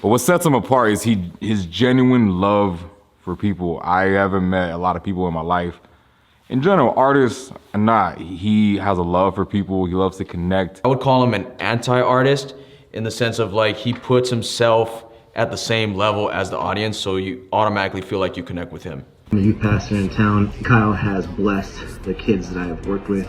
But what sets him apart is his genuine love for people. I haven't met a lot of people in my life. In general, artists or not, he has a love for people. He loves to connect. I would call him an anti-artist in the sense of like he puts himself at the same level as the audience, so you automatically feel like you connect with him. The youth pastor in town, Kyle has blessed the kids that I have worked with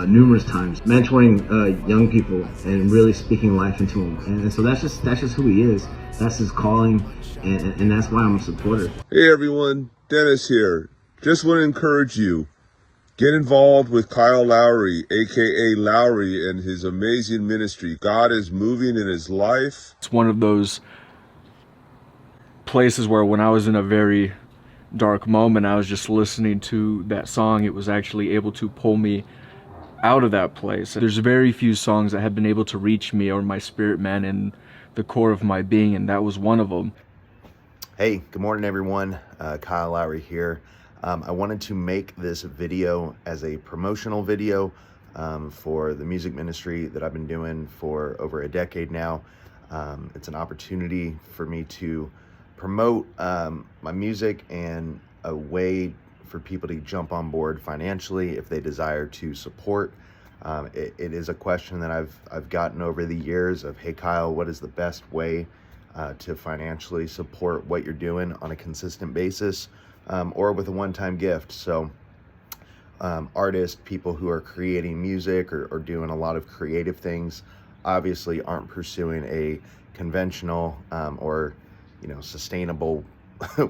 numerous times, mentoring young people and really speaking life into them. And so that's just who he is. That's his calling, and that's why I'm a supporter. Hey everyone, Dennis here. Just want to encourage you. Get involved with Kyle Lowery, aka Lowery, and his amazing ministry. God is moving in his life. It's one of those places where when I was in a very dark moment, I was just listening to that song. It was actually able to pull me out of that place. There's very few songs that have been able to reach me or my spirit man in the core of my being, and that was one of them. Hey, good morning everyone. Kyle Lowery here. I wanted to make this video as a promotional video for the music ministry that I've been doing for over a decade now. It's an opportunity for me to promote my music and a way for people to jump on board financially if they desire to support. It is a question that I've gotten over the years of, hey Kyle, what is the best way to financially support what you're doing on a consistent basis, or with a one-time gift? So artists, people who are creating music or doing a lot of creative things, obviously aren't pursuing a conventional or sustainable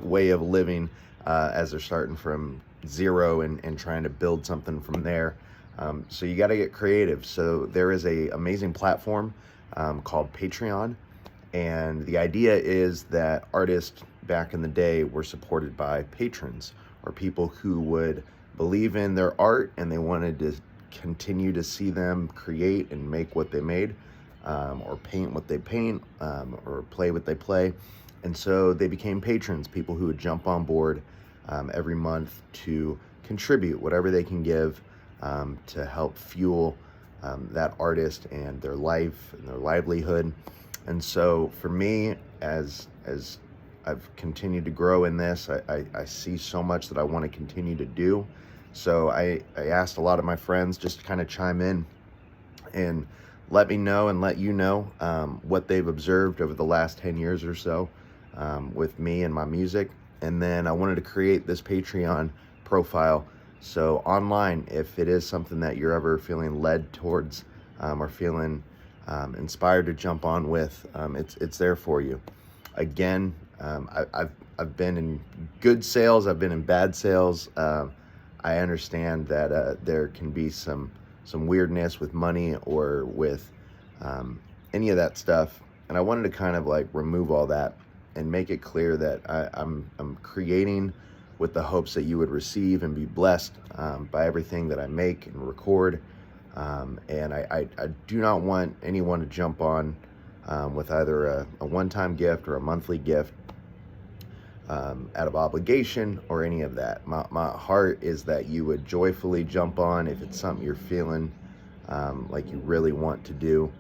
way of living as they're starting from zero and trying to build something from there. So you got to get creative. So there is a amazing platform called Patreon. And the idea is that artists back in the day were supported by patrons, or people who would believe in their art and they wanted to continue to see them create and make what they made, or paint what they paint, or play what they play. And so they became patrons, people who would jump on board every month to contribute whatever they can give to help fuel that artist and their life and their livelihood. And so for me, as I've continued to grow in this, I see so much that I want to continue to do. So I asked a lot of my friends just to kind of chime in and let me know and let you know what they've observed over the last 10 years or so with me and my music. And then I wanted to create this Patreon profile. So online, if it is something that you're ever feeling led towards or feeling inspired to jump on with, it's there for you. Again, I've been in good sales, I've been in bad sales. I understand that there can be some weirdness with money or with any of that stuff, and I wanted to kind of like remove all that and make it clear that I'm creating with the hopes that you would receive and be blessed by everything that I make and record. And I do not want anyone to jump on with either a one-time gift or a monthly gift out of obligation or any of that. My heart is that you would joyfully jump on if it's something you're feeling like you really want to do,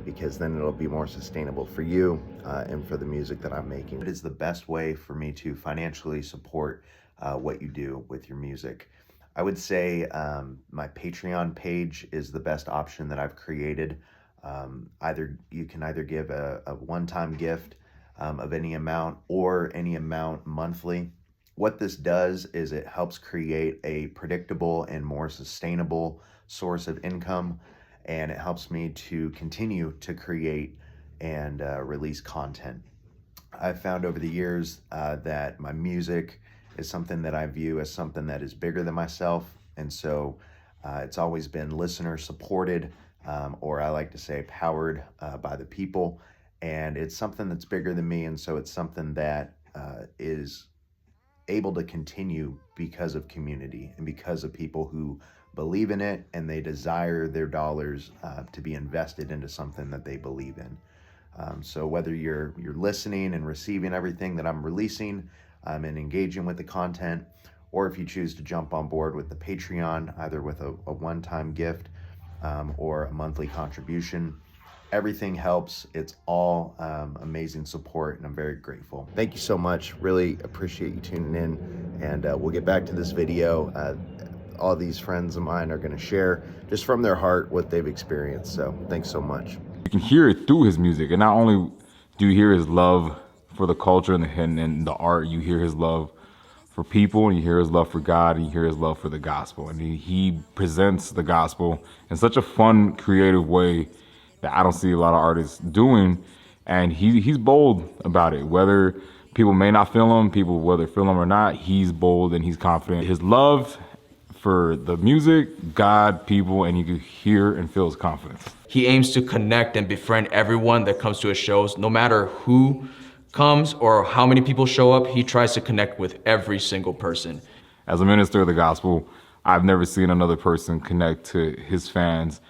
because then it'll be more sustainable for you and for the music that I'm making. It is the best way for me to financially support what you do with your music. I would say my Patreon page is the best option that I've created. You can either give a one-time gift of any amount or any amount monthly. What this does is it helps create a predictable and more sustainable source of income, and it helps me to continue to create and release content. I've found over the years that my music is something that I view as something that is bigger than myself, and so it's always been listener supported, or I like to say powered by the people, and it's something that's bigger than me, and so it's something that is able to continue because of community and because of people who believe in it and they desire their dollars to be invested into something that they believe in. So whether you're listening and receiving everything that I'm releasing and engaging with the content, or if you choose to jump on board with the Patreon, either with a one-time gift or a monthly contribution, Everything helps. It's all amazing support, and I'm very grateful. Thank you so much. Really appreciate you tuning in, and we'll get back to this video. All these friends of mine are going to share just from their heart what they've experienced. So thanks so much. You can hear it through his music, and not only do you hear his love for the culture and the art, you hear his love for people, and you hear his love for God, and you hear his love for the gospel. And he presents the gospel in such a fun, creative way that I don't see a lot of artists doing. And he's bold about it. Whether people may not feel him, whether feel him or not, he's bold and he's confident. His love for the music, God, people, and you can hear and feel his confidence. He aims to connect and befriend everyone that comes to his shows. No matter who comes or how many people show up, he tries to connect with every single person. As a minister of the gospel, I've never seen another person connect to his fans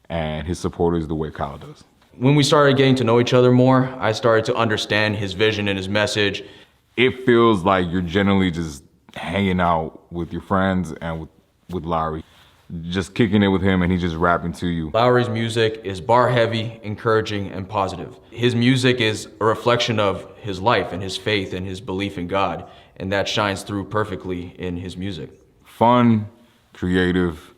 and his supporters the way Kyle does. When we started getting to know each other more, I started to understand his vision and his message. It feels like you're generally just hanging out with your friends and with Lowery, just kicking it with him, and he's just rapping to you. Lowery's music is bar heavy, encouraging, and positive. His music is a reflection of his life and his faith and his belief in God, and that shines through perfectly in his music. Fun, creative,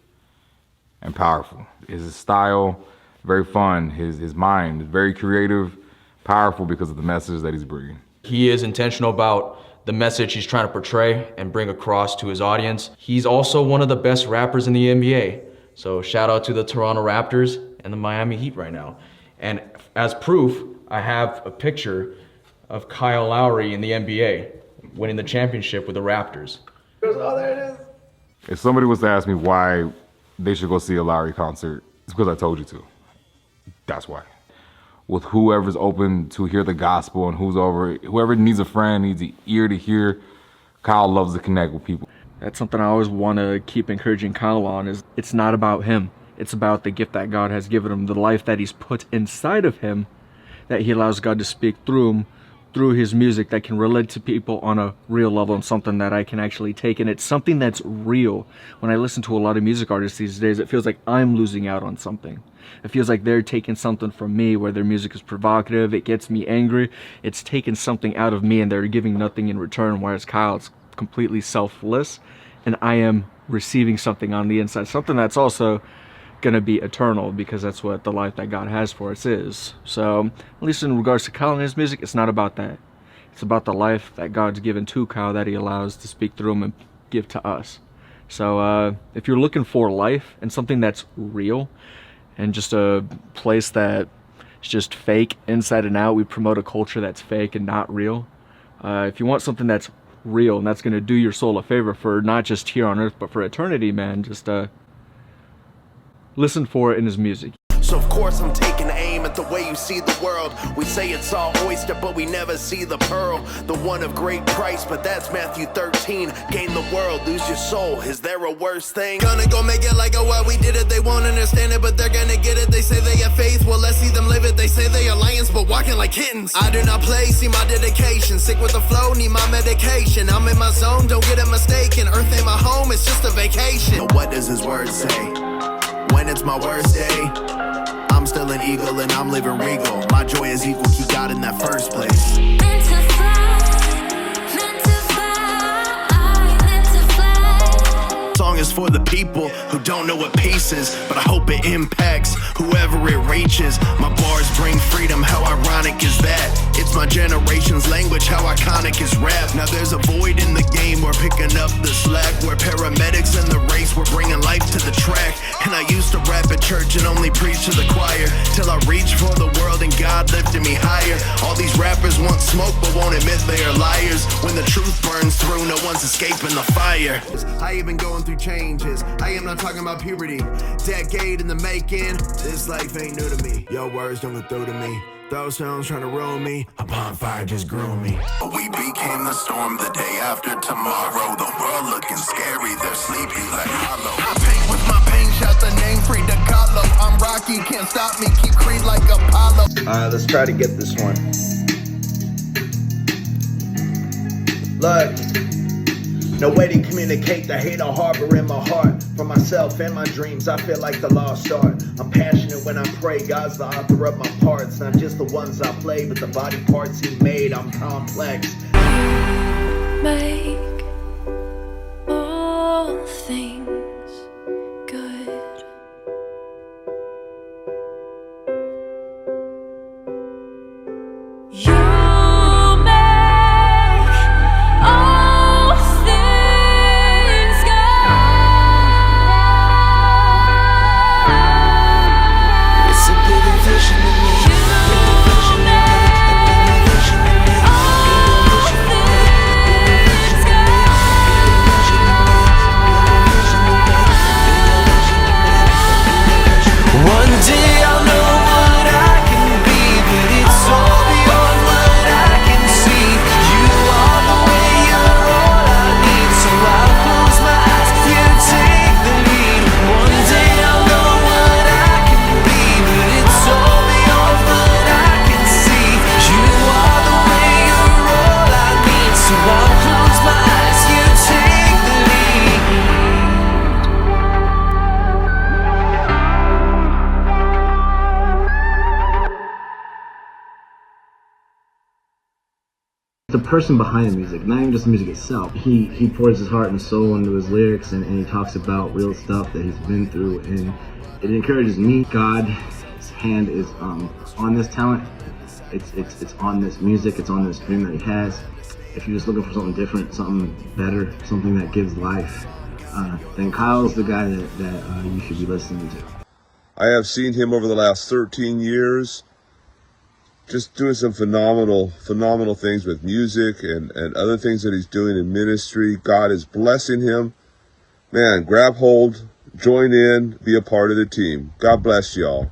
and powerful. His style, very fun. His mind is very creative, powerful because of the message that he's bringing. He is intentional about the message he's trying to portray and bring across to his audience. He's also one of the best rappers in the NBA. So shout out to the Toronto Raptors and the Miami Heat right now. And as proof, I have a picture of Kyle Lowry in the NBA winning the championship with the Raptors. Oh, there it is. If somebody was to ask me why they should go see a Lowery concert, it's because I told you to. That's why. With whoever's open to hear the gospel and whoever needs a friend, needs an ear to hear, Kyle loves to connect with people. That's something I always want to keep encouraging Kyle on, is it's not about him. It's about the gift that God has given him, the life that he's put inside of him, that he allows God to speak through him, through his music, that can relate to people on a real level, and something that I can actually take. And it's something that's real. When I listen to a lot of music artists these days, it feels like I'm losing out on something. It feels like they're taking something from me, where their music is provocative, it gets me angry, it's taking something out of me and they're giving nothing in return, whereas Kyle's completely selfless and I am receiving something on the inside, something that's also gonna be eternal, because that's what the life that God has for us is. So at least in regards to Kyle and his music, it's not about that. It's about the life that God's given to Kyle, that he allows to speak through him and give to us. So if you're looking for life and something that's real, and just a place that is just fake inside and out, we promote a culture that's fake and not real. If you want something that's real and that's gonna do your soul a favor for not just here on earth but for eternity, man, just listen for it in his music. So of course I'm taking aim at the way you see the world. We say it's all oyster, but we never see the pearl. The one of great price, but that's Matthew 13. Gain the world, lose your soul. Is there a worse thing? Gonna go make it like, oh, well, we did it. They won't understand it, but they're gonna get it. They say they have faith, well, let's see them live it. They say they are lions, but walking like kittens. I do not play, see my dedication. Sick with the flow, need my medication. I'm in my zone, don't get it mistaken. Earth ain't my home, it's just a vacation. But what does his word say? When it's my worst day, I'm still an eagle and I'm living regal. My joy is equal, keep God in that first place. Meant to fly, meant to fly, meant to fly. Song is for the people who don't know what peace is, but I hope it impacts whoever it reaches. My bars bring freedom, how ironic is that? It's my generation's language, how iconic is rap. Now there's a void in the game, we're picking up the slack. We're paramedics in the race, we're bringing life to the track. And I used to rap at church and only preach to the choir, till I reached for the world and God lifted me higher. All these rappers want smoke but won't admit they are liars. When the truth burns through, no one's escaping the fire. I even going through changes, I am not talking about puberty. Decade in the making, this life ain't new to me. Your words don't go through to me. Those sounds trying to ruin me, a bonfire just grew me. We became the storm the day after tomorrow. The world looking scary, they're sleepy like hollow. I paint with my paint, shout the name Frida Kahlo. I'm Rocky, can't stop me, keep Creed like Apollo. Let's try to get this one. Look, No way to communicate the hate I harbor in my heart. For myself and my dreams, I feel like the lost art. I'm passionate when I pray, God's the author of my parts. Not just the ones I play, but the body parts he made. I'm complex. Make all things good. You make all things good. It's a bigger vision than me. One day I'll know what I can be, but it's all beyond what I can see. You are the way, you're all I need, so I'll close my eyes, you take the lead. One day I'll know what I can be, but it's all beyond what I can see. You are the way, you're all I need, so I'll close my eyes, you take the lead. The person behind the music, not even just the music itself. He pours his heart and soul into his lyrics, and he talks about real stuff that he's been through, and it encourages me. God's hand is on this talent. It's on this music. It's on this dream that he has. If you're just looking for something different, something better, something that gives life, then Kyle's the guy that you should be listening to. I have seen him over the last 13 years just doing some phenomenal things with music and other things that he's doing in ministry. God is blessing him. Man, grab hold, join in, be a part of the team. God bless y'all.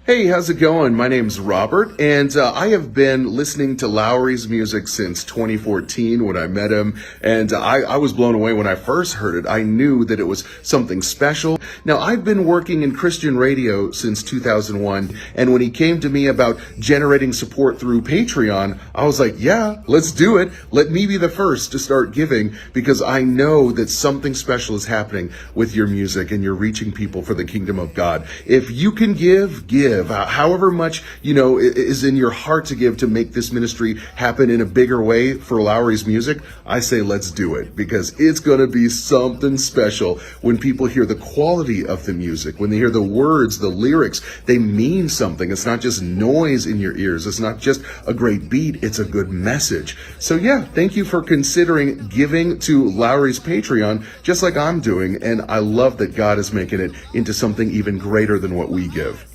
Hey, how's it going? My name's Robert, and I have been listening to Lowery's music since 2014 when I met him, and I was blown away when I first heard it. I knew that it was something special. Now, I've been working in Christian radio since 2001, and when he came to me about generating support through Patreon, I was like, yeah, let's do it. Let me be the first to start giving, because I know that something special is happening with your music, and you're reaching people for the kingdom of God. If you can give. However much, is in your heart to give to make this ministry happen in a bigger way for Lowery's music, I say let's do it, because it's going to be something special when people hear the quality of the music, when they hear the words, the lyrics, they mean something. It's not just noise in your ears. It's not just a great beat. It's a good message. So yeah, thank you for considering giving to Lowery's Patreon, just like I'm doing. And I love that God is making it into something even greater than what we give.